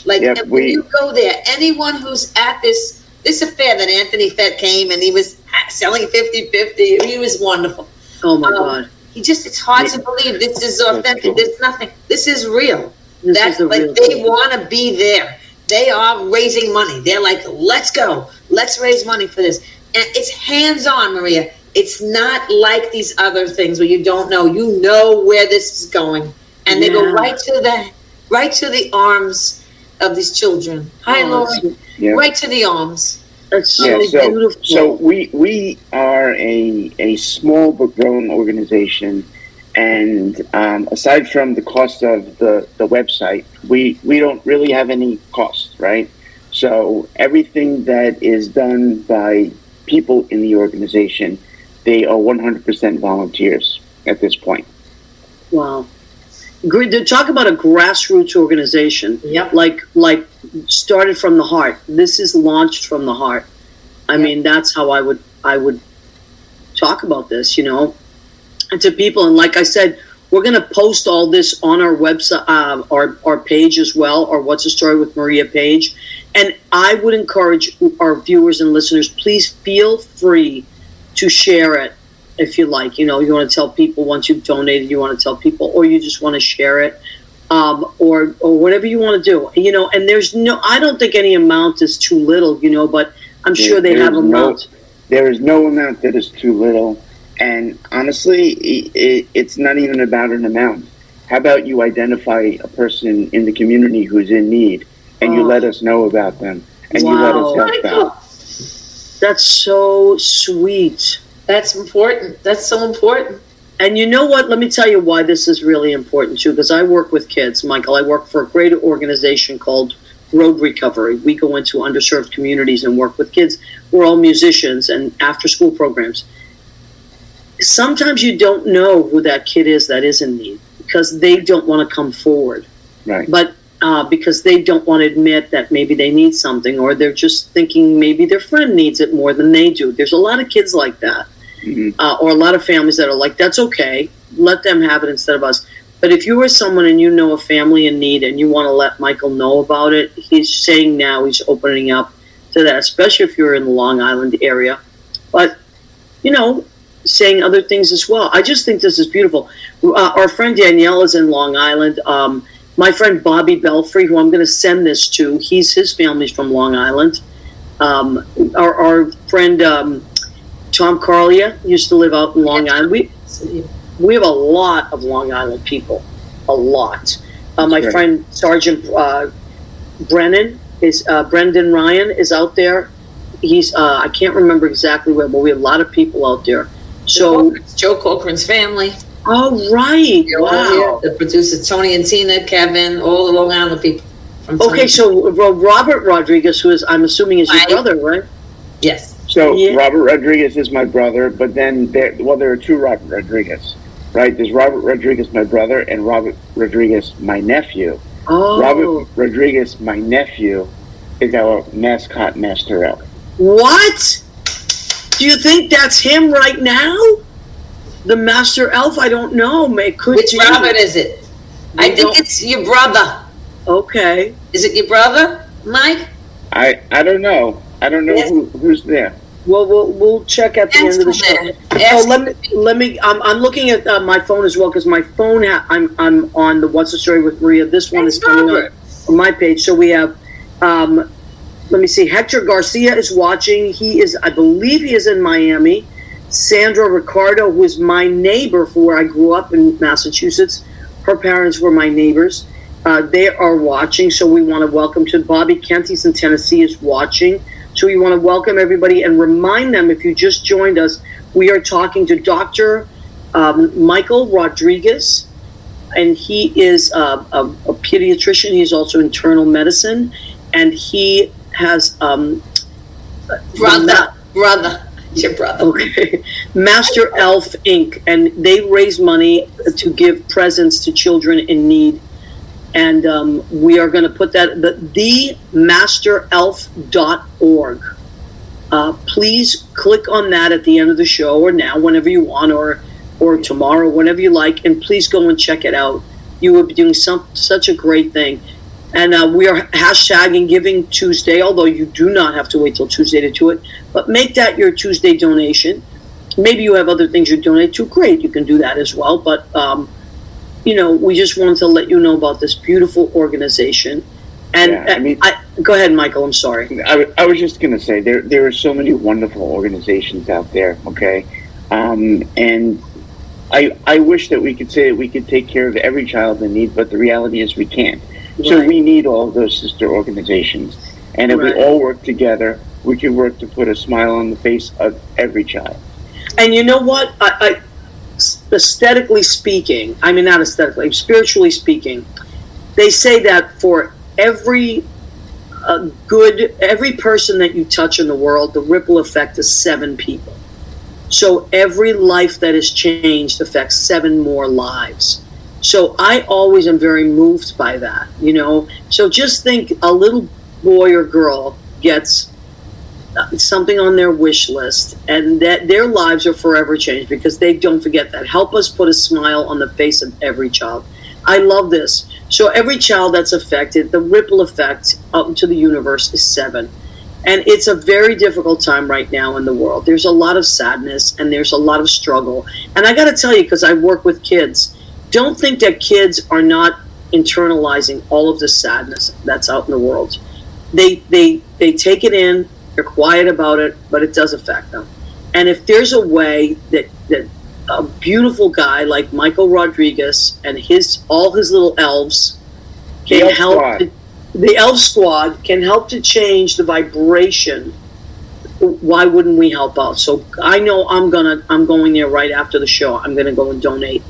Like Yep, and when you go there, anyone who's at this affair that Anthony Fett came and he was selling 50-50, he was wonderful. Oh my God. It's hard to believe this is authentic. cool. There's nothing. This is real. This That's is the like real they thing. want to be there. They are raising money. They're like, let's go. Let's raise money for this. And it's hands on, Maria. it's not like these other things where you don't know. You know where this is going, and they go right to the arms of these children. Hi, Lord. Yeah. Right to the arms. That's so beautiful. So we are a small but growing organization, and aside from the cost of the website, we don't really have any cost, right? So everything that is done by people in the organization, they are 100% volunteers at this point. Wow. Talk about a grassroots organization. Yep. Like started from the heart. This is launched from the heart. I mean, that's how I would talk about this, you know, and to people. And like I said, we're going to post all this on our website, our page as well, our What's the Story with Maria page. And I would encourage our viewers and listeners, please feel free to share it if you like. You know, you want to tell people once you've donated, you want to tell people, or you just want to share it, or whatever you want to do. You know, and I don't think any amount is too little, you know, but I'm sure they have amounts. There is no amount that is too little. And honestly, it's not even about an amount. How about you identify a person in the community who's in need, and you let us know about them, and you let us help them. That's so sweet. That's important. That's so important. And you know what? Let me tell you why this is really important too, because I work with kids, Michael. I work for a great organization called Road Recovery. We go into underserved communities and work with kids. We're all musicians and after-school programs. Sometimes you don't know who that kid is that is in need because they don't want to come forward. Right. But because they don't want to admit that maybe they need something, or they're just thinking maybe their friend needs it more than they do. There's a lot of kids like that, or a lot of families that are like, that's okay, let them have it instead of us. But if you are someone and you know a family in need and you want to let Michael know about it, he's saying now he's opening up to that, especially if you're in the Long Island area. But, you know, saying other things as well. I just think this is beautiful. Our friend Danielle is in Long Island. My friend Bobby Belfry, who I'm going to send this to, his family's from Long Island. Our friend Tom Carlia used to live out in Long Island. We have a lot of Long Island people, a lot. My friend Sergeant Brendan Ryan is out there. He's I can't remember exactly where, but we have a lot of people out there. So Joe Cochran's family. Oh, right. Wow. The producers, Tony and Tina, Kevin, all the Long Island people. Okay, so Robert Rodriguez, who is, I'm assuming, is your brother, right? Yes. So Robert Rodriguez is my brother, but then there are two Robert Rodriguez, right? There's Robert Rodriguez, my brother, and Robert Rodriguez, my nephew. Oh. Robert Rodriguez, my nephew, is our mascot, Master Elf. What? Do you think that's him right now? The Master Elf? I don't know. Which Robert is it? I think it's your brother. Okay. Is it your brother, Mike? I don't know. I don't know who's there. Well, we'll check at the end of the show. Let me. I'm looking at my phone as well because my phone. I'm on the What's the Story with Maria. This one is coming up on my page. So we have. Let me see. Hector Garcia is watching. I believe he is in Miami. Sandra Ricardo, who is my neighbor for where I grew up in Massachusetts. Her parents were my neighbors. They are watching, so we want to welcome to Bobby Kent. He's in Tennessee, is watching. So we want to welcome everybody and remind them, if you just joined us, we are talking to Dr. Michael Rodriguez, and he is a pediatrician. He's also internal medicine, and he has brother. Your brother. Okay. Master Elf Inc. And they raise money to give presents to children in need. And we are going to put that, themasterelf.org. Please click on that at the end of the show, or now, whenever you want, or tomorrow, whenever you like, and please go and check it out. You will be doing such a great thing. And we are hashtagging Giving Tuesday, although you do not have to wait till Tuesday to do it. But make that your Tuesday donation. Maybe you have other things you donate to. Great, you can do that as well. But, we just wanted to let you know about this beautiful organization. And go ahead, Michael, I'm sorry. I was just going to say, there are so many wonderful organizations out there, okay? And I wish that we could say that we could take care of every child in need, but the reality is we can't. Right. So we need all of those sister organizations. And if we all work together, we can work to put a smile on the face of every child. And you know what? I aesthetically speaking, I mean, not aesthetically, spiritually speaking, they say that for every every person that you touch in the world, the ripple effect is 7 people. So every life that is changed affects 7 more lives. So I always am very moved by that, you know. So just think, a little boy or girl gets something on their wish list, and that their lives are forever changed because they don't forget that. Help us put a smile on the face of every child. I love this. So every child that's affected, the ripple effect up into the universe is 7. And it's a very difficult time right now in the world. There's a lot of sadness and there's a lot of struggle. And I got to tell you, because I work with kids, don't think that kids are not internalizing all of the sadness that's out in the world. They take it in, they're quiet about it, but it does affect them. And if there's a way that a beautiful guy like Michael Rodriguez and all his little elves can help. The Elf Squad can help to change the vibration. Why wouldn't we help out? So I know I'm going there right after the show. I'm gonna go and donate.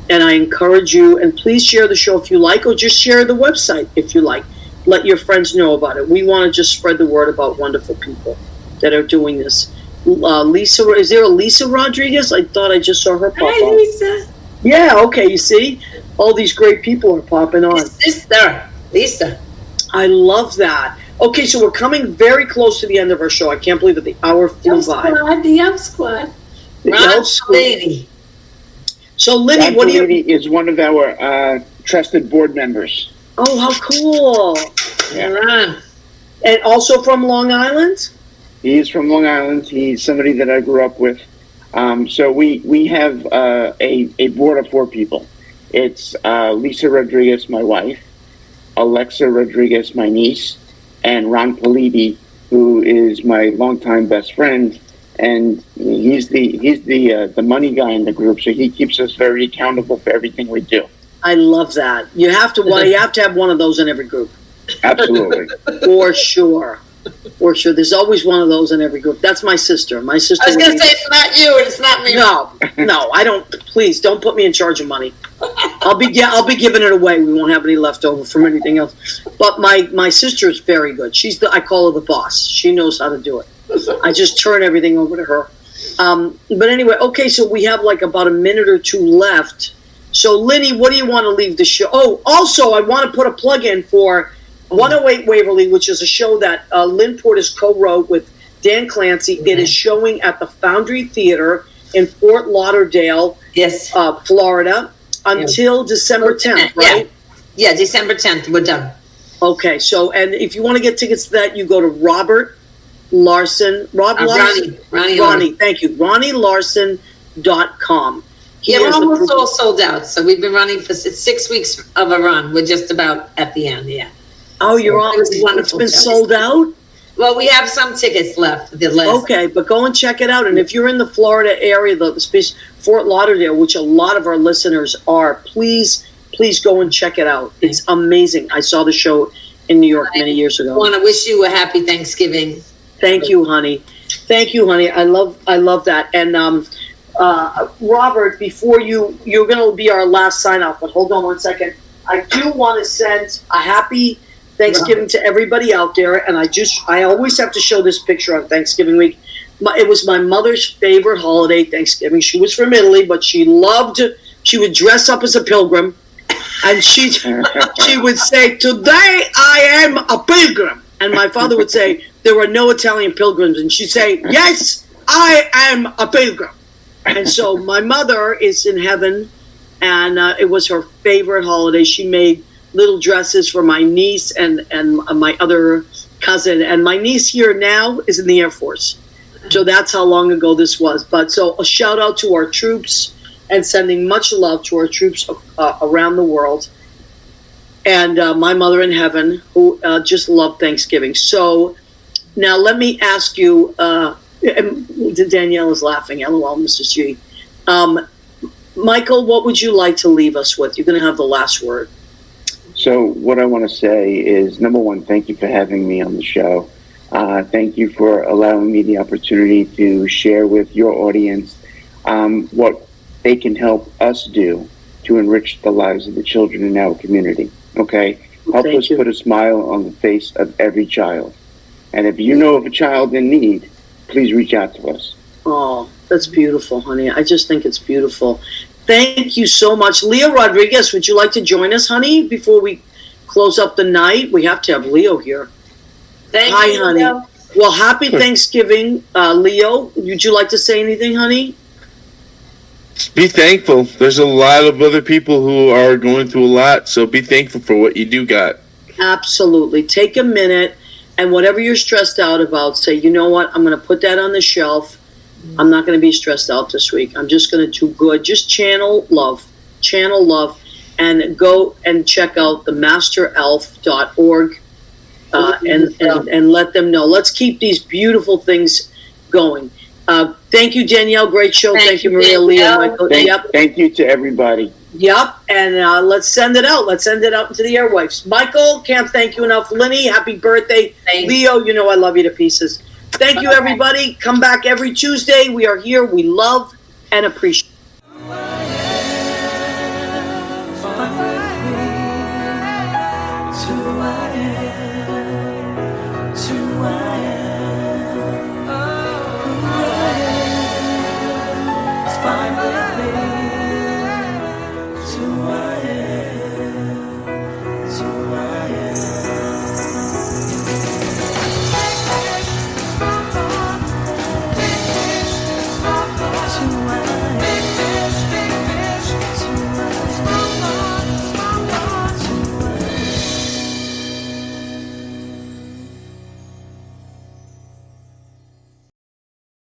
And I encourage you, and please share the show if you like, or just share the website if you like. Let your friends know about it. We want to just spread the word about wonderful people that are doing this. Lisa, is there a Lisa Rodriguez? I thought I just saw her pop up. Hi, Lisa. Yeah, okay, you see? All these great people are popping on. His sister, Lisa. I love that. Okay, so we're coming very close to the end of our show. I can't believe that the hour flew by. The Elf Squad. The Elf Squad. Lady. So, Liddy, what do you... Lady is one of our trusted board members. Oh, how cool. Yeah. And also from Long Island? He's from Long Island. He's somebody that I grew up with. So we have a board of 4 people. It's Lisa Rodriguez, my wife, Alexa Rodriguez, my niece, and Ron Politi, who is my longtime best friend, and he's the money guy in the group, so he keeps us very accountable for everything we do. I love that. You have to have one of those in every group. Absolutely. For sure. For sure. There's always one of those in every group. That's my sister. My sister. I was going to say, it's not you and it's not me. No, I don't. Please don't put me in charge of money. I'll be giving it away. We won't have any left over from anything else. But my sister is very good. I call her the boss. She knows how to do it. I just turn everything over to her. But anyway, okay, so we have like about a minute or 2 left. So, Linny, what do you want to leave the show? Oh, also, I want to put a plug in for 108 Waverly, which is a show that Lynn Portis co-wrote with Dan Clancy. Mm-hmm. It is showing at the Foundry Theater in Fort Lauderdale, Florida, until December 10th, right? Yeah, December 10th, we're done. Okay, so, and if you want to get tickets to that, you go to Ronnie, thank you, RonnieLarson.com. We're almost all sold out, so we've been running for 6 weeks of a run. We're just about at the end, yeah. Oh, you're on. It's been sold out? Well, we have some tickets left. Okay, but go and check it out. And if you're in the Florida area, Fort Lauderdale, which a lot of our listeners are, please go and check it out. It's amazing. I saw the show in New York many years ago. I want to wish you a happy Thanksgiving. Thank you, honey. I love that. And Robert, before you're going to be our last sign off, but hold on one second. I do want to send a happy Thanksgiving to everybody out there, and I always have to show this picture on Thanksgiving week. It was my mother's favorite holiday, Thanksgiving. She was from Italy, but she would dress up as a pilgrim, and she would say, "Today I am a pilgrim," and my father would say, "There are no Italian pilgrims," and she'd say, "Yes, I am a pilgrim." And so my mother is in heaven, and it was her favorite holiday. She made little dresses for my niece and my other cousin. And my niece here now is in the Air Force. So that's how long ago this was. But so a shout out to our troops and sending much love to our troops around the world. And my mother in heaven, who just loved Thanksgiving. So now let me ask you, And Danielle is laughing. LOL, Mrs. G. Michael, what would you like to leave us with? You're going to have the last word. So what I want to say is, number one, thank you for having me on the show. Thank you for allowing me the opportunity to share with your audience what they can help us do to enrich the lives of the children in our community. Okay? Help us put a smile on the face of every child. And if you know of a child in need, please reach out to us. Oh, that's beautiful, honey. I just think it's beautiful. Thank you so much. Leo Rodriguez, would you like to join us, honey, before we close up the night? We have to have Leo here. Hi, honey. Leo. Well, happy Thanksgiving, Leo. Would you like to say anything, honey? Be thankful. There's a lot of other people who are going through a lot, so be thankful for what you do got. Absolutely. Take a minute, and whatever you're stressed out about, say, you know what, I'm going to put that on the shelf. I'm not going to be stressed out this week. I'm just going to do good. Just channel love, and go and check out the masterelf.org and let them know. Let's keep these beautiful things going. Thank you, Danielle. Great show. Thank you, Maria, Leah, Michael. Thank you to everybody. Yep. And let's send it out. Let's send it out into the airwaves. Michael, can't thank you enough. Lenny, happy birthday. Thanks. Leo, you know I love you to pieces. Thank you, everybody. Come back every Tuesday. We are here. We love and appreciate. Find